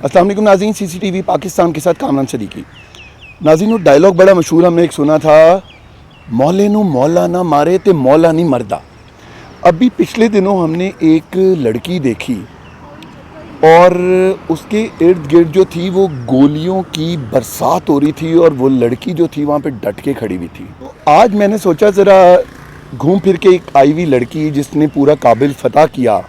अस्सलाम वालेकुम नाज़रीन, CCTV पाकिस्तान के साथ कामरान सदीकी। नाज़रीन, वो डायलॉग बड़ा मशहूर हमने एक सुना था, मौले नू मौला ना मारे ते मौला नहीं मरदा। अभी पिछले दिनों हमने एक लड़की देखी और उसके इर्द गिर्द जो थी वो गोलियों की बरसात हो रही थी और वो लड़की जो थी वहाँ पे डट के खड़ी हुई थी। तो आज मैंने सोचा ज़रा घूम फिर के एक आई हुई लड़की जिसने पूरा काबिल फ़तह किया,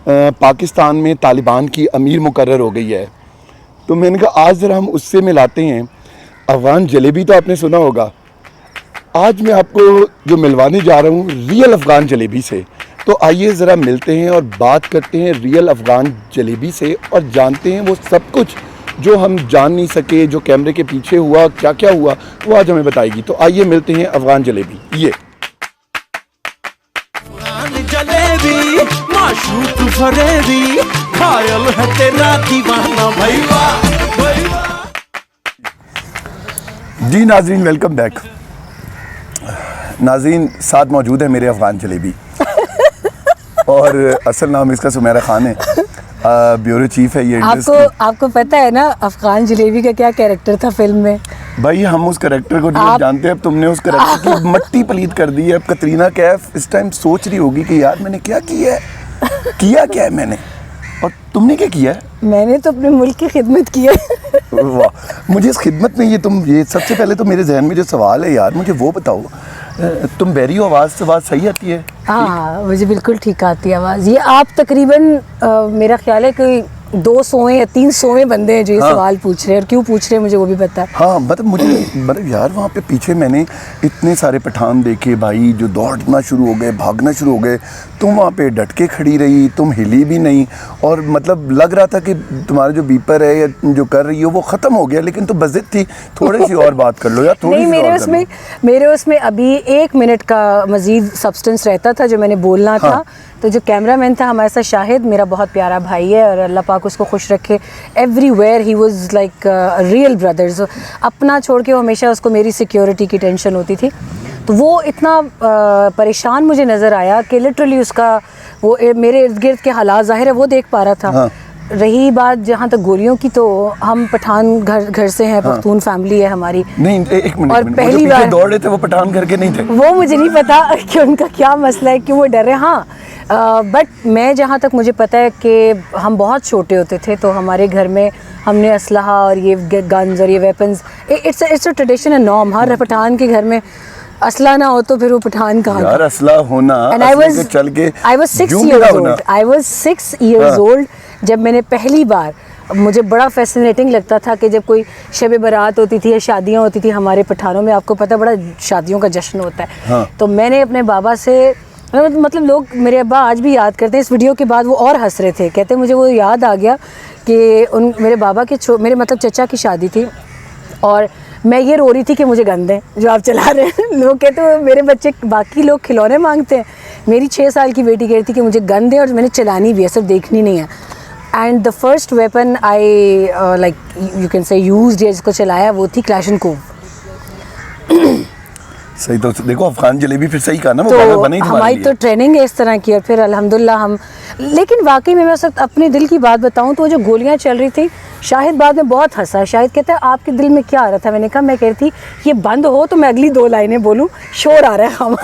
पाकिस्तान में तालिबान की अमीर मुकर्रर हो गई है, तो मैंने कहा आज ज़रा हम उससे मिलाते हैं। अफ़गान जलेबी तो आपने सुना होगा, आज मैं आपको जो मिलवाने जा रहा हूँ रियल अफ़गान जलेबी से। तो आइए ज़रा मिलते हैं और बात करते हैं रियल अफ़गान जलेबी से और जानते हैं वो सब कुछ जो हम जान नहीं सके, जो कैमरे के पीछे हुआ, क्या क्या हुआ वो आज हमें बताएगी। तो आइए मिलते हैं अफ़गान जलेबी। ये जलेबी माशूक फरेबी खायल है तेरा दीवाना भैया भैया। जी नाज़रीन, वेलकम बैक। नाज़रीन, साथ मौजूद है मेरे अफ़गान जलेबी और असल नाम इसका सुमेरा खान है, ब्यूरो चीफ है ये। आपको पता है ना अफ़गान जलेबी का क्या कैरेक्टर था फिल्म में? भाई हम उस कैरेक्टर को नहीं जानते, अब तुमने उस कैरेक्टर की मट्टी पलीत कर दी है। अब कतरीना कैफ इस टाइम सोच रही होगी कि यार मैंने क्या किया है, किया क्या है मैंने, और तुमने क्या किया है? मैंने तो अपने मुल्क की खिदमत की है। वाह, मुझे इस खिदमत में ये सबसे पहले तो मेरे जहन में जो सवाल है यार, मुझे वो बताओ, तुम बहरी हो, आवाज़ सही आती है? हाँ, मुझे बिल्कुल ठीक आती है आवाज़। ये आप तकरीबन मेरा ख्याल है कि 200 या 300 बंदे हैं जो ये सवाल पूछ रहे हैं, और क्यों पूछ रहे हैं मुझे वो भी पता है। हाँ, मतलब यार वहाँ पे पीछे मैंने इतने सारे पठान देखे भाई जो दौड़ना शुरू हो गए, भागना शुरू हो गए। तुम वहाँ पे डट के खड़ी रही, तुम हिली भी नहीं, और मतलब लग रहा था कि तुम्हारा जो बीपर है या जो कर रही हो वो ख़त्म हो गया, लेकिन तो बज़िद थी थोड़ी सी और बात कर लो यार, थोड़ी नहीं, मेरे उसमें अभी 1 मिनट का मज़ीद सब्सटेंस रहता था जो मैंने बोलना था। तो जो कैमरामैन था हमारे साथ शाहिद, मेरा बहुत प्यारा भाई है और अल्लाह पाक उसको खुश रखे। Everywhere he was like real brothers. अपना छोड़ के हमेशा उसको मेरी सिक्योरिटी की टेंशन होती थी। तो वो इतना परेशान मुझे नज़र आया कि लिटरली उसका वो मेरे इर्द गिर्द के हालात ज़ाहिर है वो देख पा रहा था। हाँ। रही बात जहाँ तक गोलियों की, तो हम पठान घर से हैं, पख्तून फैमिली है हमारी। नहीं, एक मिनट, और पहली बार दौड़ रहे थे वो पठान घर के नहीं थे? वो मुझे नहीं पता कि उनका क्या मसला है, क्यों वो डर रहे। हाँ, बट मैं जहाँ तक मुझे पता है कि हम बहुत छोटे होते थे तो हमारे घर में हमने असलहा और ये गन्स और ये weapons, its a tradition and norm. हर पठान के घर में असला ना हो तो फिर वो पठान कहाँ यार, असला होना चल के। I was 6 years old जब मैंने पहली बार, मुझे बड़ा फैसिनेटिंग लगता था कि जब कोई शब बारात होती थी या शादियाँ होती थी हमारे पठानों में, आपको पता बड़ा शादियों का जश्न होता है। हाँ। तो मैंने अपने बाबा से, मतलब लोग, मेरे अब्बा आज भी याद करते हैं, इस वीडियो के बाद वो और हंस रहे थे, कहते मुझे वो याद आ गया कि मेरे बाबा के मेरे मतलब चचा की शादी थी और मैं ये रो रही थी कि मुझे गन दें जो आप चला रहे हैं। लोग कहते हैं मेरे बच्चे, बाकी लोग खिलौने मांगते हैं, मेरी 6 साल की बेटी कह रही थी कि मुझे गन दें और मैंने चलानी भी है, सिर्फ देखनी नहीं है। And the first weapon I like you can say used, जिसको चलाया वो थी क्लैशनकोव। सही, तो देखो अफ़गान जलेबी फिर सही कहा ना, वो बनी थी हमारी तो ट्रेनिंग है इस तरह की, और फिर अल्हम्दुलिल्लाह हम। लेकिन वाकई में मैं उस वक्त अपने दिल की बात बताऊं तो जो गोलियां चल रही थी, शाहिद बाद में बहुत हंसा। शाहिद कहता है आपके दिल में क्या आ रहा था? मैंने कहा, मैं कह रही थी ये बंद हो तो मैं अगली 2 लाइनें बोलूँ, शोर आ रहा है हम।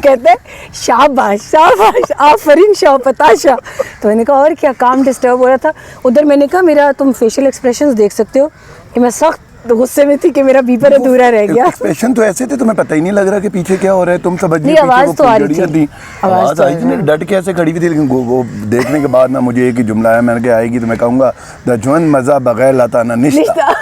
कहते हैं शाबाश शाबाश आफरीन शाह पताशा। तो मैंने कहा और क्या, काम डिस्टर्ब हो रहा था उधर। मैंने कहा मेरा, तुम फेशियल एक्सप्रेशंस देख सकते हो कि मैं सख्त गुस्से में थी कि मेरा बीपर अधूरा रह गया। एक्सप्रेशन तो ऐसे थे, तुम्हें पता ही नहीं लग रहा कि पीछे क्या हो रहा है, तुम समझ नहीं। आवाज़ तो आ रही थी, आवाज़ आई थी, डट के ऐसे खड़ी हुई थी। लेकिन वो देखने के बाद ना मुझे एक ही जुमला है, मैंने कहा आएगी तो मैं कहूँगा द जुन मज़ा बगैर लाताना निश्ता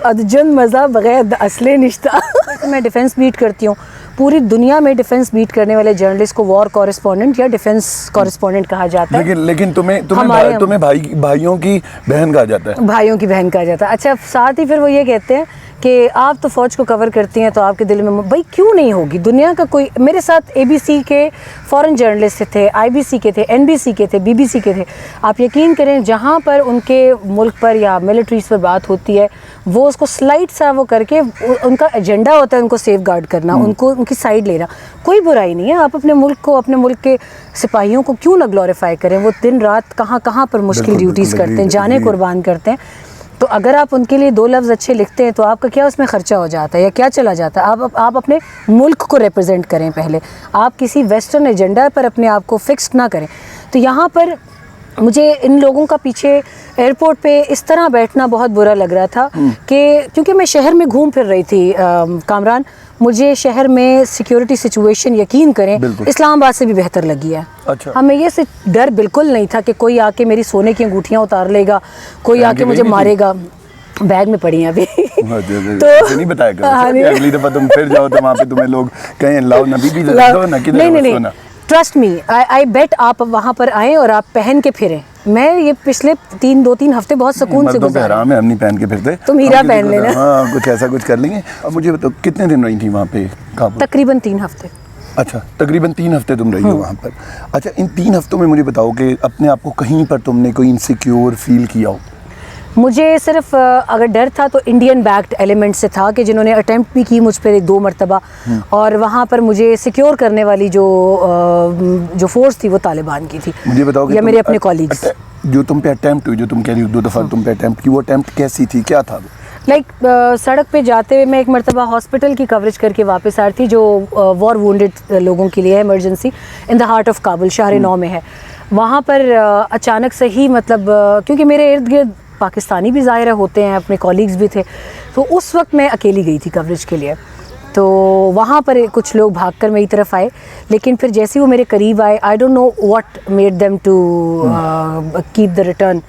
और जुन मज़ा बगैर असले निश्ता। मैं डिफेंस बीट करती हूँ, पूरी दुनिया में डिफेंस बीट करने वाले जर्नलिस्ट को वॉर कॉरेस्पॉन्डेंट या डिफेंस कॉरेस्पॉन्डेंट कहा जाता है। लेकिन तुम्हें भाइयों की बहन कहा जाता है। भाइयों की बहन कहा जाता है। अच्छा, साथ ही फिर वो ये कहते हैं कि आप तो फ़ौज को कवर करती हैं तो आपके दिल में भाई क्यों नहीं होगी। दुनिया का कोई, मेरे साथ ABC के फॉरेन जर्नलिस्ट थे, IBC के थे, NBC के थे, BBC के थे। आप यकीन करें जहाँ पर उनके मुल्क पर या मिलिट्रीज़ पर बात होती है वो उसको स्लाइड सा वो करके उनका एजेंडा होता है उनको सेफ गार्ड करना, उनको उनकी साइड लेना। कोई बुराई नहीं है, आप अपने मुल्क को, अपने मुल्क के सिपाहियों को क्यों ना ग्लोरीफाई करें। वो दिन रात कहाँ कहाँ पर मुश्किल ड्यूटीज़ करते हैं, जाने कुर्बान करते हैं। तो अगर आप उनके लिए 2 लफ्ज़ अच्छे लिखते हैं तो आपका क्या उसमें ख़र्चा हो जाता है या क्या चला जाता है। आप अपने मुल्क को रिप्रेजेंट करें पहले, आप किसी वेस्टर्न एजेंडा पर अपने आप को फिक्स ना करें। तो यहाँ पर मुझे इन लोगों का पीछे एयरपोर्ट पे इस तरह बैठना बहुत बुरा लग रहा था कि क्योंकि मैं शहर में घूम फिर रही थी कामरान, मुझे शहर में सिक्योरिटी सिचुएशन यकीन करें इस्लामाबाद से भी बेहतर लगी है। अच्छा। हमें ये से डर बिल्कुल नहीं था कि कोई आके मेरी सोने की अंगूठियाँ उतार लेगा, कोई आके मुझे मारेगा। बैग में पड़ी हैं अभी। तो नहीं बताया करो, अगली दफा तुम फिर जाओ तो वहाँ पे तुम्हें लोग कहें लाओ नबी भी दो ना, नहीं, ट्रस्ट मी, आई बेट आप वहाँ पर आएँ और आप पहन के फिरें। मैं ये पिछले 2-3 हफ्ते बहुत सुकून से गुजारा। है, हम नहीं पहन के फिरते, तुम हीरा पहन लेना। हाँ, कुछ ऐसा कुछ कर लेंगे। अब मुझे बताओ कितने दिन रही थी वहाँ पे काबुल? तकरीबन 3 हफ्ते। अच्छा, तकरीबन 3 हफ्ते तुम रही हो वहाँ पर। अच्छा, इन 3 हफ्तों में मुझे बताओ कि अपने आप को कहीं पर तुमने कोई इनसिक्योर फील किया हो? मुझे सिर्फ अगर डर था तो इंडियन बैक्ड एलिमेंट से था कि जिन्होंने अटेम्प्ट भी की मुझ पर 2 मरतबा, और वहाँ पर मुझे सिक्योर करने वाली जो फोर्स थी वो तालिबान की थी। मुझे बताओ कि या मेरे अपने कॉलीग्स जो तुम पे अटेम्प्ट हुई, जो तुम कह रही हो 2 दफ़ा तुम पे अटेम्प्ट की, वो अटेम्प्ट कैसी थी, क्या था? सड़क पे जाते हुए मैं एक मरतबा हॉस्पिटल की कवरेज करके वापस आ रही थी जो वॉर वुंडेड लोगों के लिए emergency in the heart of Kabul, शहर 9 में है। वहाँ पर अचानक से ही मतलब क्योंकि मेरे इर्द गिर्द पाकिस्तानी भी ज़ाहिर होते हैं, अपने कॉलीग्स भी थे, तो उस वक्त मैं अकेली गई थी कवरेज के लिए। तो वहाँ पर कुछ लोग भागकर मेरी तरफ आए, लेकिन फिर जैसे ही वो मेरे करीब आए, I don't know what made them to keep the return.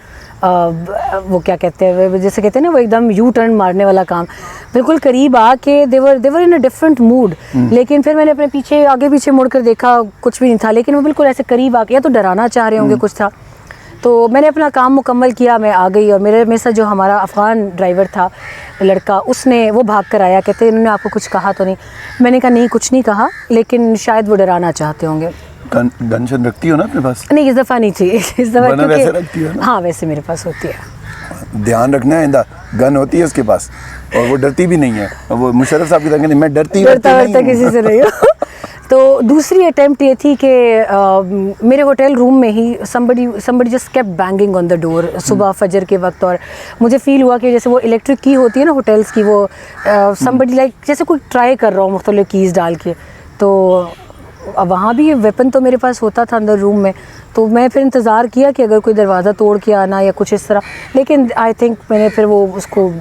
वो क्या कहते हैं, जैसे कहते हैं ना, वो एकदम यू टर्न मारने वाला काम, बिल्कुल करीब आके देवर इन अ डिफरेंट मूड। लेकिन फिर मैंने अपने पीछे आगे पीछे मुड़कर देखा, कुछ भी नहीं था, लेकिन वो बिल्कुल ऐसे करीब आके या तो डराना चाह रहे होंगे, कुछ था। तो मैंने अपना काम मुकम्मल किया, मैं आ गई, और मेरे साथ जो हमारा अफ़गान ड्राइवर था लड़का, उसने वो भाग कर आया, कहते इन्होंने आपको कुछ कहा तो नहीं? मैंने कहा नहीं, कुछ नहीं कहा, लेकिन शायद वो डराना चाहते होंगे। गन रखती हो ना अपने पास? नहीं, इस दफ़ा नहीं थी, इस दफ़ा वैसे रखती हो ना? हाँ, वैसे मेरे पास होती है। ध्यान रखना है, गन होती है उसके पास, और वो डरती भी नहीं है। वो मुशर्रफ साहब की तरह कहते मैं डरता किसी से नहीं हूँ। तो दूसरी अटेम्प्ट ये थी कि मेरे होटल रूम में ही somebody just kept banging on the door सुबह फजर के वक्त, और मुझे फ़ील हुआ कि जैसे वो इलेक्ट्रिक की होती है ना होटल्स की, वो somebody लाइक जैसे कोई ट्राई कर रहा हूँ मुख्तलिफ कीज़ डाल के। तो अब वहाँ भी वेपन तो मेरे पास होता था अंदर रूम में, तो मैं फिर इंतज़ार किया कि अगर कोई दरवाज़ा तोड़ के आना या कुछ इस तरह, लेकिन आई थिंक मैंने फिर वो उसको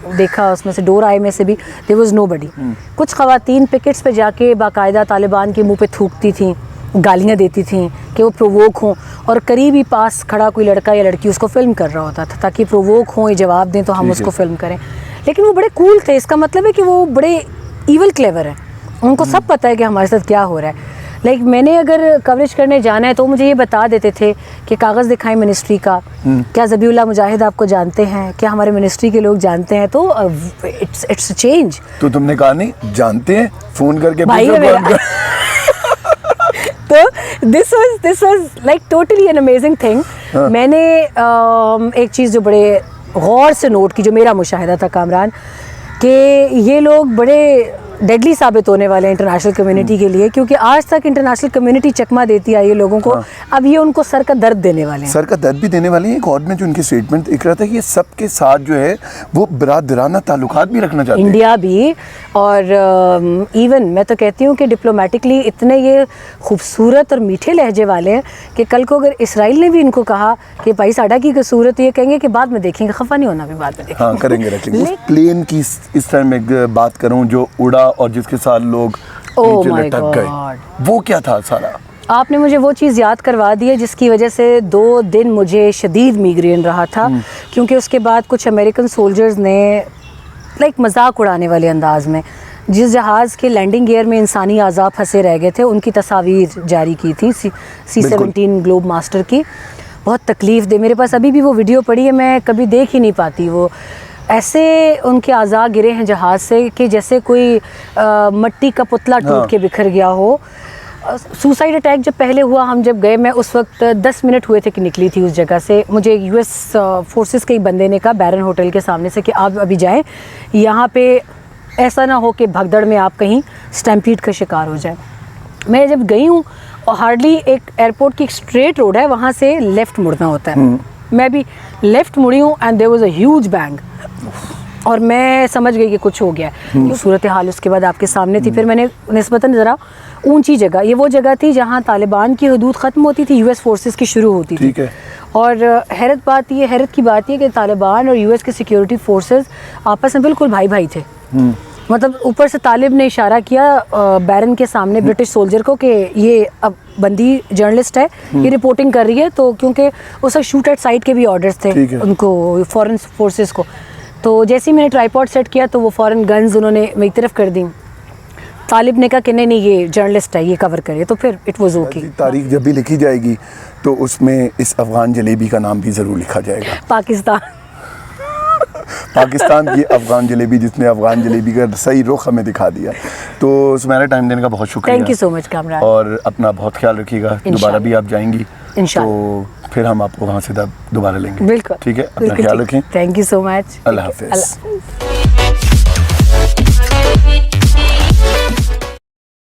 देखा, उसमें से डोर आए में से भी देयर वाज नोबडी। कुछ ख़वातीन पिकेट्स पे जाके बाकायदा तालिबान के मुंह पे थूकती थीं, गालियाँ देती थीं कि वो प्रोवोक हों, और करीब ही पास खड़ा कोई लड़का या लड़की उसको फ़िल्म कर रहा होता था ताकि प्रोवोक हों, ये जवाब दें तो हम उसको फ़िल्म करें। लेकिन वो बड़े कूल थे, इसका मतलब है कि वो बड़े ईवल क्लेवर हैं, उनको सब पता है कि हमारे साथ क्या हो रहा है। लाइक मैंने अगर कवरेज करने जाना है तो मुझे ये बता देते थे कि कागज़ दिखाएं मिनिस्ट्री का, क्या ज़बीउल्लाह मुजाहिद आपको जानते हैं, क्या हमारे मिनिस्ट्री के लोग जानते हैं, तो इट्स चेंज। तो तुमने कहा नहीं जानते हैं, फ़ोन करके भाई है मेरा। तो this was like totally an amazing thing. मैंने एक चीज़ जो बड़े गौर से नोट की, जो मेरा मुशाहिदा था कामरान, कि ये लोग बड़े डेडली साबित होने वाले हैं इंटरनेशनल कम्युनिटी के लिए, क्योंकि आज तक इंटरनेशनल कम्युनिटी चकमा देती आई है लोगों को। अब ये उनको सर का दर्द देने वाले हैं, सर का दर्द भी देने वाले हैं। एक और में जो उनके स्टेटमेंट दिख रहा था कि ये सबके साथ जो है वो बरादराना ताल्लुकात भी रखना चाहते हैं, इंडिया भी, और इवन मैं तो कहती हूँ कि डिप्लोमेटिकली इतने ये खूबसूरत और मीठे लहजे वाले हैं कि कल को अगर इसराइल ने भी इनको कहा कि भाई साडा की कसूर है, तो ये कहेंगे कि बाद में देखेंगे, खफा नहीं होना भी बाद में देखेंगे। हाँ, करेंगे, रखेंगे। उस प्लेन की इस तरह में बात करूँ जो उड़ा और जिसके साथ लोग नीचे लटक गए, वो क्या था सारा? आपने मुझे वो चीज़ याद करवा दी है जिसकी वजह से 2 दिन मुझे शदीद मिग्रेन रहा था, क्योंकि उसके बाद कुछ अमेरिकन सोल्जर्स ने लाइक मजाक उड़ाने वाले अंदाज में जिस जहाज़ के लैंडिंग गियर में इंसानी आज़ा फंसे रह गए थे, उनकी तस्वीर जारी की थी C-17 ग्लोब मास्टर की। बहुत तकलीफ़ दे, मेरे पास अभी भी वो वीडियो पड़ी है, मैं कभी देख ही नहीं पाती वो। ऐसे उनके आज़ा गिरे हैं जहाज़ से कि जैसे कोई मट्टी का पुतला टूट के बिखर गया हो। सुसाइड अटैक जब पहले हुआ, हम जब गए, मैं उस वक्त 10 मिनट हुए थे कि निकली थी उस जगह से। मुझे यूएस फोर्सेस के एक बंदे ने कहा बैरन होटल के सामने से कि आप अभी जाएं, यहाँ पे ऐसा ना हो कि भगदड़ में आप कहीं स्टैम्पीड का शिकार हो जाए। मैं जब गई हूँ और हार्डली एक एयरपोर्ट की एक स्ट्रेट रोड है, वहाँ से लेफ़्ट मुड़ना होता है। मैं भी लेफ़्ट मुड़ी हूँ and there was a huge bang और मैं समझ गई कि कुछ हो गया है। सूरत हाल उसके बाद आपके सामने थी। फिर मैंने निस्बतन ज़रा ऊंची जगह, ये वो जगह थी जहाँ तालिबान की हदूद ख़त्म होती थी, यूएस फोर्सेस की शुरू होती थी। ठीक है। और हैरत की बात ये कि तालिबान और यूएस के सिक्योरिटी फोर्सेस आपस में बिल्कुल भाई भाई थे। मतलब ऊपर से तालिब ने इशारा किया बैरन के सामने ब्रिटिश सोल्जर को कि ये अब बंदी जर्नलिस्ट है, ये रिपोर्टिंग कर रही है। तो क्योंकि उस वक्त शूट एट साइट के भी ऑर्डर्स थे उनको, फॉरेन फोर्सेस को। तो जैसे ही मैंने ट्राइपॉड सेट किया तो वो फॉरेन गन्स उन्होंने मेरी तरफ कर दी। तालिब ने कहा कि नहीं ये जर्नलिस्ट है, ये कवर करे। तो फिर इट वाज ओके। तारीख जब भी लिखी जाएगी तो उसमें इस अफगान जलेबी का नाम भी ज़रूर लिखा जाएगा। पाकिस्तान की अफगान जलेबी, जिसने अफगान जलेबी का सही रुख हमें दिखा दिया। तो सुमेरा, टाइम देने का बहुत शुक्रिया। Thank you so much Kamran. और अपना बहुत ख्याल रखिएगा। दोबारा भी आप जाएंगी तो फिर हम आपको वहाँ से दोबारा लेंगे। बिल्कुल, ठीक है। अपना ख्याल रखें। Thank you so much. अल्लाह हाफिज़।